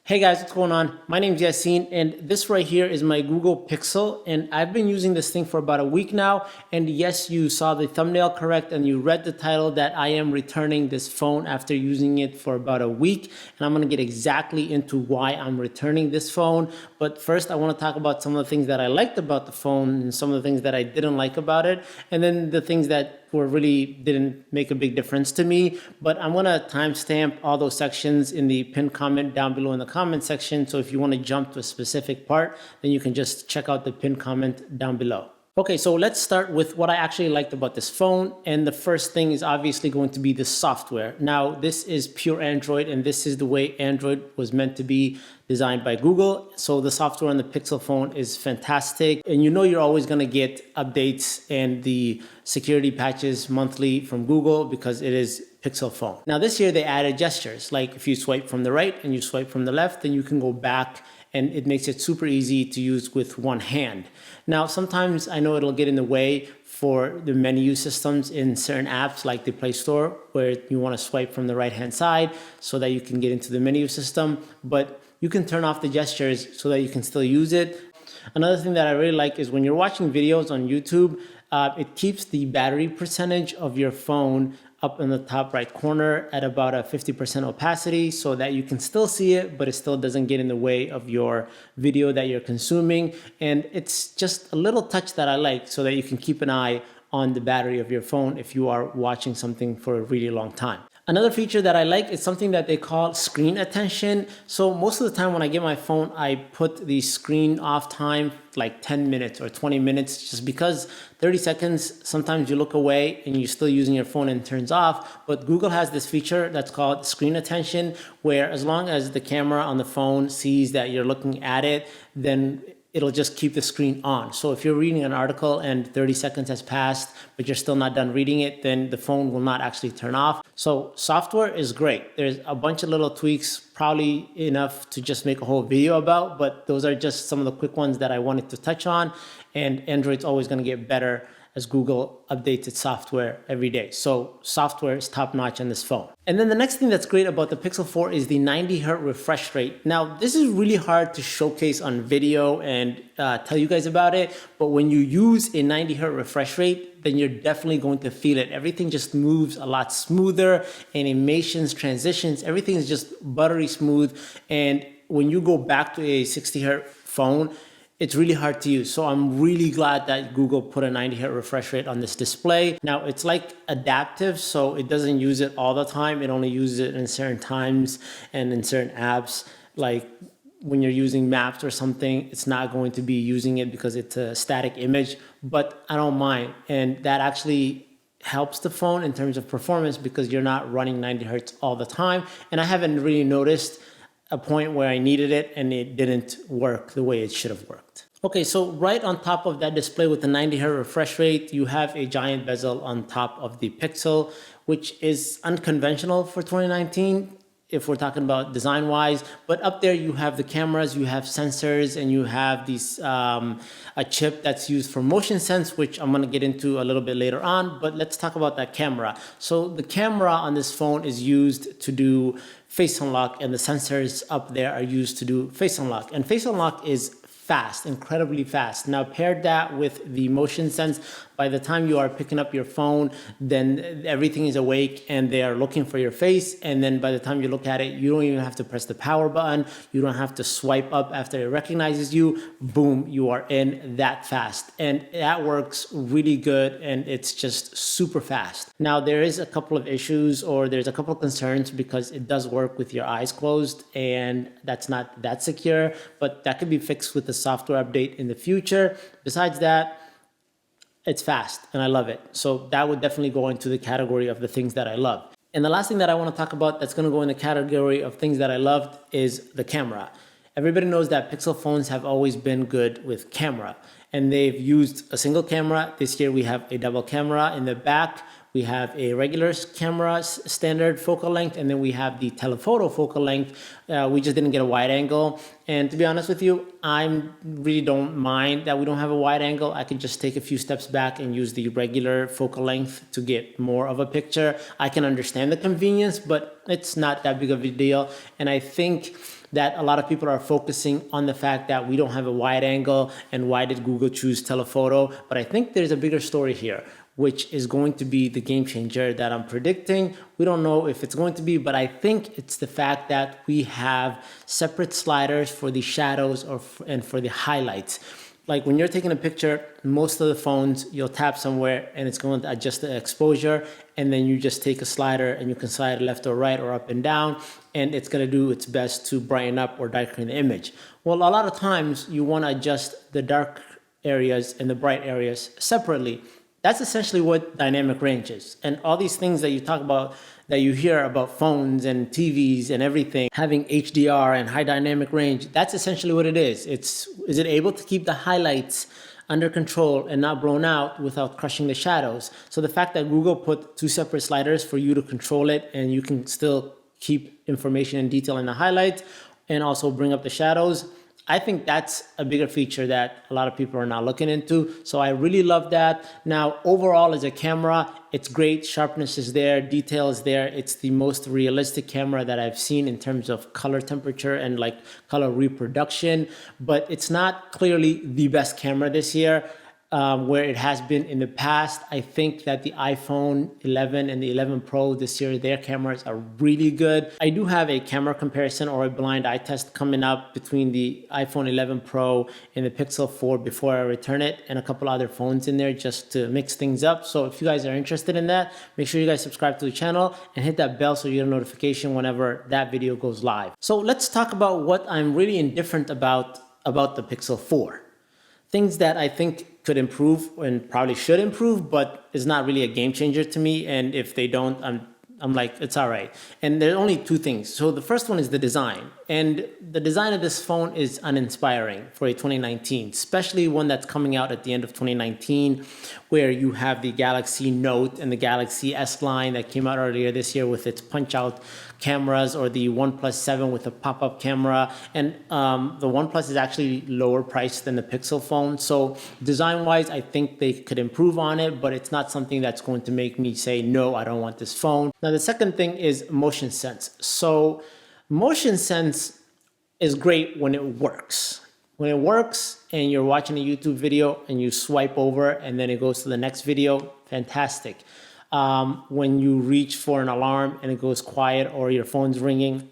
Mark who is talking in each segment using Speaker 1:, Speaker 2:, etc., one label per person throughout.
Speaker 1: Hey guys, what's going on? My name is Yassine, and this right here is my Google Pixel, and I've been using this thing for about a week now. And yes, you saw the thumbnail correct and you read the title that I am returning this phone after using it for about a week. And I'm gonna get exactly into why I'm returning this phone. But first, I wanna talk about some of the things that I liked about the phone and some of the things that I didn't like about it. And then the things that really didn't make a big difference to me. But I'm gonna timestamp all those sections in the pinned comment down below in the comment section. So if you wanna jump to a specific part, then you can just check out the pinned comment down below. Okay, so let's start with what I actually liked about this phone. And the first thing is obviously going to be the software. Now, this is pure Android, and this is the way Android was meant to be designed by Google. So the software on the Pixel phone is fantastic. And you know you're always gonna get updates and the security patches monthly from Google because it is Pixel phone. Now this year they added gestures, like if you swipe from the right and you swipe from the left, then you can go back, and it makes it super easy to use with one hand. Now, sometimes I know it'll get in the way for the menu systems in certain apps like the Play Store, where you want to swipe from the right-hand side so that you can get into the menu system, but you can turn off the gestures so that you can still use it. Another thing that I really like is when you're watching videos on YouTube, it keeps the battery percentage of your phone up in the top right corner at about a 50% opacity so that you can still see it, but it still doesn't get in the way of your video that you're consuming. And it's just a little touch that I like so that you can keep an eye on the battery of your phone if you are watching something for a really long time. Another feature that I like is something that they call screen attention. So most of the time when I get my phone, I put the screen off time like 10 minutes or 20 minutes, just because 30 seconds, sometimes you look away and you're still using your phone and it turns off. But Google has this feature that's called screen attention, where as long as the camera on the phone sees that you're looking at it, then it'll just keep the screen on. So if you're reading an article and 30 seconds has passed, but you're still not done reading it, then the phone will not actually turn off. So software is great. There's a bunch of little tweaks, probably enough to just make a whole video about, but those are just some of the quick ones that I wanted to touch on. And Android's always gonna get better as Google updates its software every day. So software is top notch on this phone. And then the next thing that's great about the Pixel 4 is the 90Hz refresh rate. Now, this is really hard to showcase on video and tell you guys about it, but when you use a 90Hz refresh rate, then you're definitely going to feel it. Everything just moves a lot smoother, animations, transitions, everything is just buttery smooth. And when you go back to a 60Hz phone, it's really hard to use. So I'm really glad that Google put a 90Hz refresh rate on this display. Now it's like adaptive, so it doesn't use it all the time. It only uses it in certain times and in certain apps. Like when you're using maps or something, it's not going to be using it because it's a static image, but I don't mind. And that actually helps the phone in terms of performance because you're not running 90 Hertz all the time. And I haven't really noticed a point where I needed it and it didn't work the way it should have worked. Okay, so right on top of that display with the 90Hz refresh rate, you have a giant bezel on top of the Pixel, which is unconventional for 2019 if we're talking about design-wise. But up there you have the cameras, you have sensors, and you have these a chip that's used for motion sense, which I'm gonna get into a little bit later on. But let's talk about that camera. So the camera on this phone is used to do face unlock, and the sensors up there are used to do face unlock. And face unlock is fast, incredibly fast. Now pair that with the motion sense, by the time you are picking up your phone, then everything is awake and they are looking for your face. And then by the time you look at it, you don't even have to press the power button. You don't have to swipe up after it recognizes you. Boom, you are in that fast. And that works really good, and it's just super fast. Now there is a couple of issues, or there's a couple of concerns, because it does work with your eyes closed and that's not that secure, but that could be fixed with the software update in the future. Besides that, it's fast and I love it. So that would definitely go into the category of the things that I love. And the last thing that I want to talk about that's going to go in the category of things that I loved is the camera. Everybody knows that Pixel phones have always been good with camera, and they've used a single camera. This year we have a double camera in the back. We have a regular camera standard focal length, and then we have the telephoto focal length. We just didn't get a wide angle. And to be honest with you, I really don't mind that we don't have a wide angle. I could just take a few steps back and use the regular focal length to get more of a picture. I can understand the convenience, but it's not that big of a deal. And I think that a lot of people are focusing on the fact that we don't have a wide angle and why did Google choose telephoto. But I think there's a bigger story here, which is going to be the game changer that I'm predicting. We don't know if it's going to be, but I think it's the fact that we have separate sliders for the shadows and for the highlights. Like when you're taking a picture, most of the phones, you'll tap somewhere and it's going to adjust the exposure, and then you just take a slider and you can slide left or right or up and down, and it's going to do its best to brighten up or darken the image. Well, a lot of times you want to adjust the dark areas and the bright areas separately. That's essentially what dynamic range is. And all these things that you talk about, that you hear about phones and TVs and everything, having HDR and high dynamic range, that's essentially what it is. Is it able to keep the highlights under control and not blown out without crushing the shadows? So the fact that Google put two separate sliders for you to control it, and you can still keep information and detail in the highlights and also bring up the shadows, I think that's a bigger feature that a lot of people are now looking into. So I really love that. Now, overall as a camera, it's great. Sharpness is there, detail is there. It's the most realistic camera that I've seen in terms of color temperature and like color reproduction, but it's not clearly the best camera this year. Where it has been in the past. I think that the iPhone 11 and the 11 Pro this year, their cameras are really good. I do have a camera comparison or a blind eye test coming up between the iPhone 11 Pro and the Pixel 4 before I return it, and a couple other phones in there just to mix things up. So if you guys are interested in that, make sure you guys subscribe to the channel and hit that bell so you get a notification whenever that video goes live. So let's talk about what I'm really indifferent about the Pixel 4. Things that I think could improve and probably should improve, but is not really a game changer to me. And if they don't, I'm like, it's all right. And there are only two things. So the first one is the design. And the design of this phone is uninspiring for a 2019, especially one that's coming out at the end of 2019, where you have the Galaxy Note and the Galaxy S line that came out earlier this year with its punch-out cameras, or the Oneplus 7 with a pop-up camera. And the Oneplus is actually lower priced than the Pixel phone. So design-wise, I think they could improve on it, but it's not something that's going to make me say, no, I don't want this phone. Now, the second thing is motion sense. So motion sense is great when it works. When it works and you're watching a YouTube video and you swipe over and then it goes to the next video, fantastic. When you reach for an alarm and it goes quiet or your phone's ringing,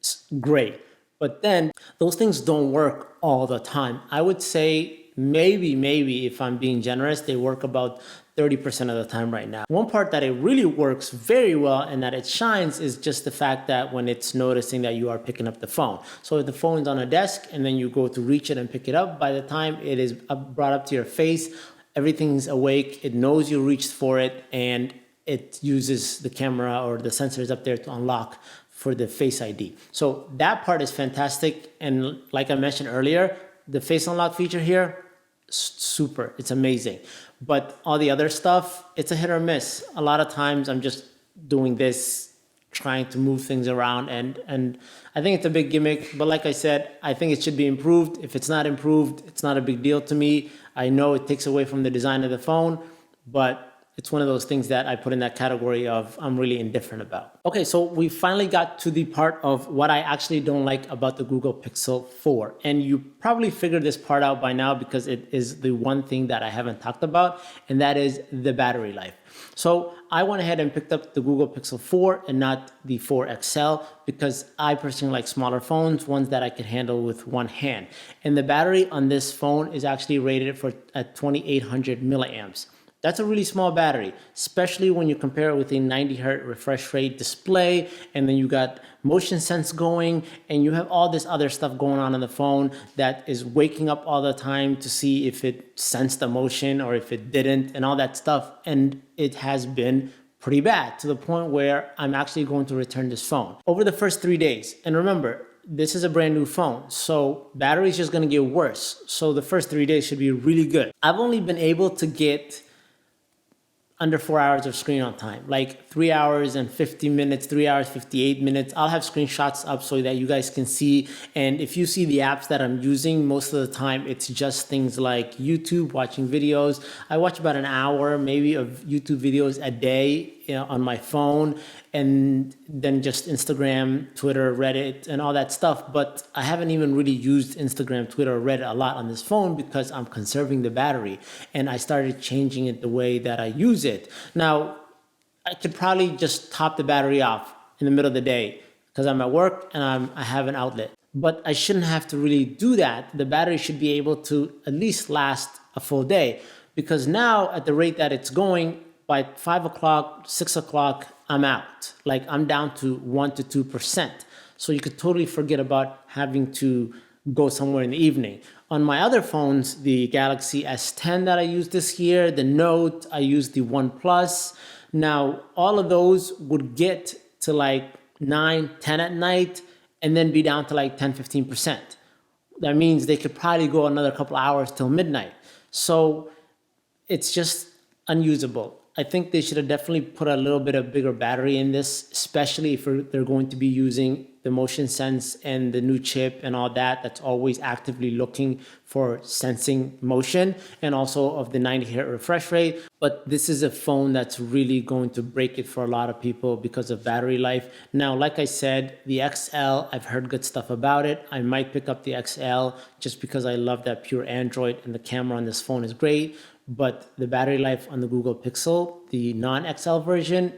Speaker 1: it's great. But then those things don't work all the time. I would say maybe if I'm being generous, they work about 30% of the time right now. One part that it really works very well and that it shines is just the fact that when it's noticing that you are picking up the phone. So if the phone's on a desk and then you go to reach it and pick it up, by the time it is brought up to your face, everything's awake, it knows you reached for it, and it uses the camera or the sensors up there to unlock for the Face ID. So that part is fantastic. And like I mentioned earlier, the face unlock feature here, super, it's amazing. But all the other stuff, it's a hit or miss. A lot of times I'm just doing this, trying to move things around, and I think it's a big gimmick. But like I said, I think it should be improved. If it's not improved, it's not a big deal to me. I know it takes away from the design of the phone, but it's one of those things that I put in that category of I'm really indifferent about. Okay, so we finally got to the part of what I actually don't like about the Google Pixel 4. And you probably figured this part out by now because it is the one thing that I haven't talked about, and that is the battery life. So I went ahead and picked up the Google Pixel 4 and not the 4 XL because I personally like smaller phones, ones that I can handle with one hand. And the battery on this phone is actually rated for at 2800 milliamps. That's a really small battery, especially when you compare it with a 90 Hz refresh rate display, and then you got motion sense going, and you have all this other stuff going on the phone that is waking up all the time to see if it sensed the motion or if it didn't, and all that stuff. And it has been pretty bad to the point where I'm actually going to return this phone over the first 3 days. And remember, this is a brand new phone, so battery is just going to get worse. So the first 3 days should be really good. I've only been able to get under 4 hours of screen on time, like 3 hours and 50 minutes, 3 hours, 58 minutes. I'll have screenshots up so that you guys can see. And if you see the apps that I'm using, most of the time, it's just things like YouTube, watching videos. I watch about an hour maybe of YouTube videos a day, you know, on my phone, and then just Instagram, Twitter, Reddit, and all that stuff. But I haven't even really used Instagram, Twitter, or Reddit a lot on this phone because I'm conserving the battery, and I started changing it the way that I use it. Now, I could probably just top the battery off in the middle of the day because I'm at work and I have an outlet. But I shouldn't have to really do that. The battery should be able to at least last a full day, because now at the rate that it's going, by 5 o'clock, 6 o'clock, I'm out. Like, I'm down to 1 to 2%. So you could totally forget about having to go somewhere in the evening. On my other phones, the Galaxy S10 that I used this year, the Note, I used the Oneplus. Now, all of those would get to like 9, 10 at night and then be down to like 10, 15%. That means they could probably go another couple hours till midnight. So it's just unusable. I think they should have definitely put a little bit of bigger battery in this, especially if they're going to be using the motion sense and the new chip and all that. That's always actively looking for sensing motion, and also of the 90 hertz refresh rate. But this is a phone that's really going to break it for a lot of people because of battery life. Now, like I said, the XL, I've heard good stuff about it. I might pick up the XL just because I love that pure Android, and the camera on this phone is great. But the battery life on the Google Pixel, the non-XL version,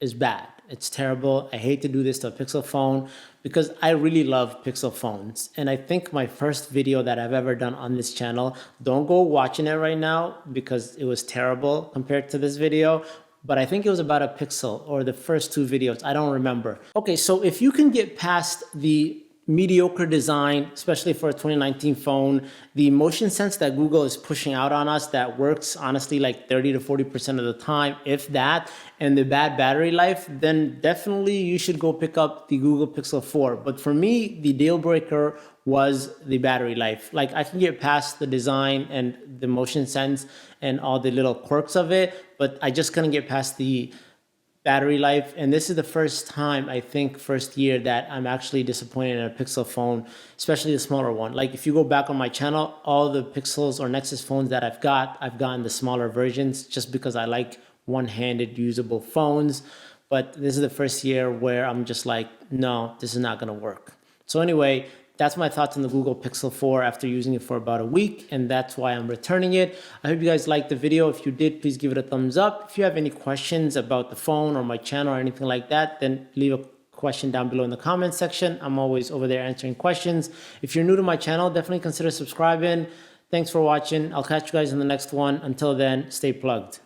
Speaker 1: is bad. It's terrible. I hate to do this to a Pixel phone because I really love Pixel phones. And I think my first video that I've ever done on this channel, don't go watching it right now because it was terrible compared to this video. But I think it was about a Pixel, or the first two videos. I don't remember. Okay, so if you can get past the mediocre design, especially for a 2019 phone, the motion sense that Google is pushing out on us that works honestly like 30 to 40% of the time, if that, and the bad battery life, then definitely you should go pick up the Google Pixel 4. But for me, the deal breaker was the battery life. Like, I can get past the design and the motion sense and all the little quirks of it, but I just couldn't get past the battery life. And this is the first time, I think, first year that I'm actually disappointed in a Pixel phone, especially the smaller one. Like, if you go back on my channel, all the Pixels or Nexus phones that I've gotten the smaller versions just because I like one-handed usable phones. But this is the first year where I'm just like, no, this is not gonna work. So anyway, that's my thoughts on the Google Pixel 4 after using it for about a week, and that's why I'm returning it. I hope you guys liked the video. If you did, please give it a thumbs up. If you have any questions about the phone or my channel or anything like that, then leave a question down below in the comment section. I'm always over there answering questions. If you're new to my channel, definitely consider subscribing. Thanks for watching. I'll catch you guys in the next one. Until then, stay plugged.